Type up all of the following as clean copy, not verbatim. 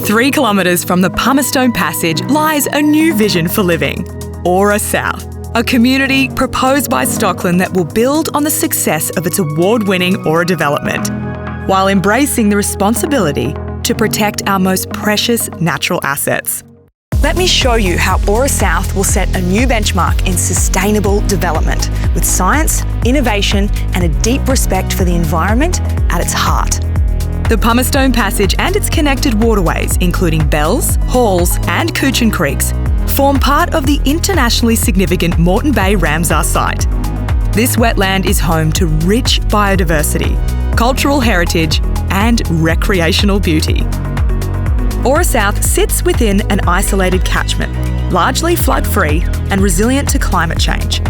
3 kilometres from the Pumice Passage lies a new vision for living, Aura South, a community proposed by Stockland that will build on the success of its award-winning Aura development, while embracing the responsibility to protect our most precious natural assets. Let me show you how Aura South will set a new benchmark in sustainable development, with science, innovation and a deep respect for the environment at its heart. The Pumice Passage and its connected waterways, including Bells, Halls and Coochin Creeks, form part of the internationally significant Moreton Bay Ramsar site. This wetland is home to rich biodiversity, cultural heritage and recreational beauty. Aura South sits within an isolated catchment, largely flood-free and resilient to climate change.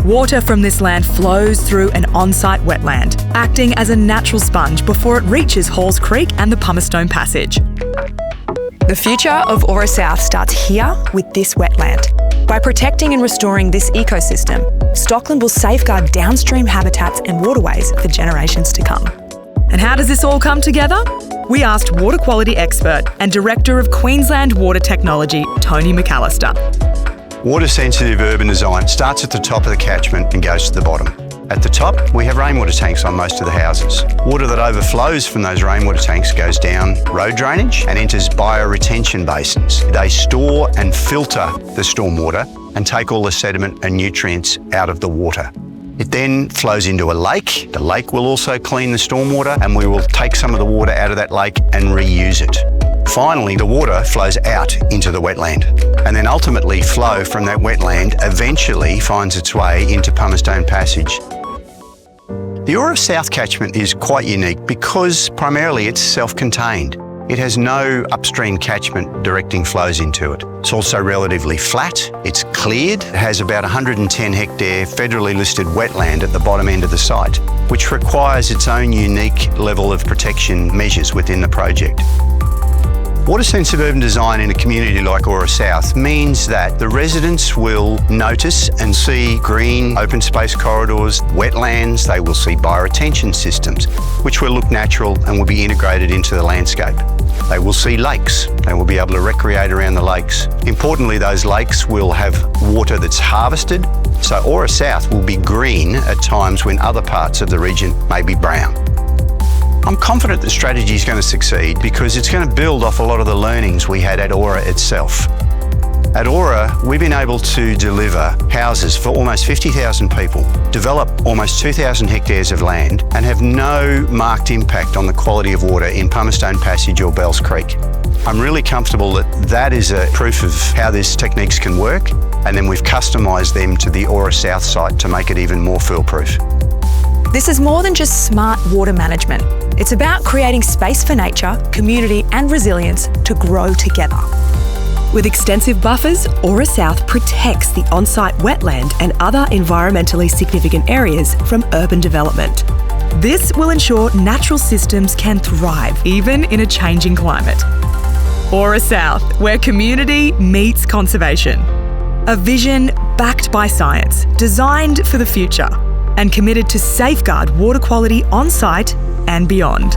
Water from this land flows through an on-site wetland, acting as a natural sponge before it reaches Halls Creek and the Pumice Passage. The future of Aura South starts here with this wetland. By protecting and restoring this ecosystem, Stockland will safeguard downstream habitats and waterways for generations to come. And how does this all come together? We asked water quality expert and Director of Queensland Water Technology, Tony McAllister. Water-sensitive urban design starts at the top of the catchment and goes to the bottom. At the top, we have rainwater tanks on most of the houses. Water that overflows from those rainwater tanks goes down road drainage and enters bioretention basins. They store and filter the stormwater and take all the sediment and nutrients out of the water. It then flows into a lake. The lake will also clean the stormwater and we will take some of the water out of that lake and reuse it. Finally, the water flows out into the wetland and then ultimately flow from that wetland eventually finds its way into Pumice Passage. The Aura South catchment is quite unique because primarily it's self-contained. It has no upstream catchment directing flows into it. It's also relatively flat, it's cleared, it has about 110 hectare federally listed wetland at the bottom end of the site, which requires its own unique level of protection measures within the project. Water-sensitive urban design in a community like Aura South means that the residents will notice and see green open space corridors, wetlands, they will see bioretention systems, which will look natural and will be integrated into the landscape. They will see lakes, they will be able to recreate around the lakes. Importantly, those lakes will have water that's harvested, so Aura South will be green at times when other parts of the region may be brown. I'm confident the strategy is going to succeed because it's going to build off a lot of the learnings we had at Aura itself. At Aura, we've been able to deliver houses for almost 50,000 people, develop almost 2,000 hectares of land and have no marked impact on the quality of water in Pumice Passage or Bells Creek. I'm really comfortable that that is a proof of how these techniques can work, and then we've customised them to the Aura South site to make it even more foolproof. This is more than just smart water management. It's about creating space for nature, community and resilience to grow together. With extensive buffers, Aura South protects the on-site wetland and other environmentally significant areas from urban development. This will ensure natural systems can thrive even in a changing climate. Aura South, where community meets conservation. A vision backed by science, designed for the future, and committed to safeguard water quality on-site and beyond.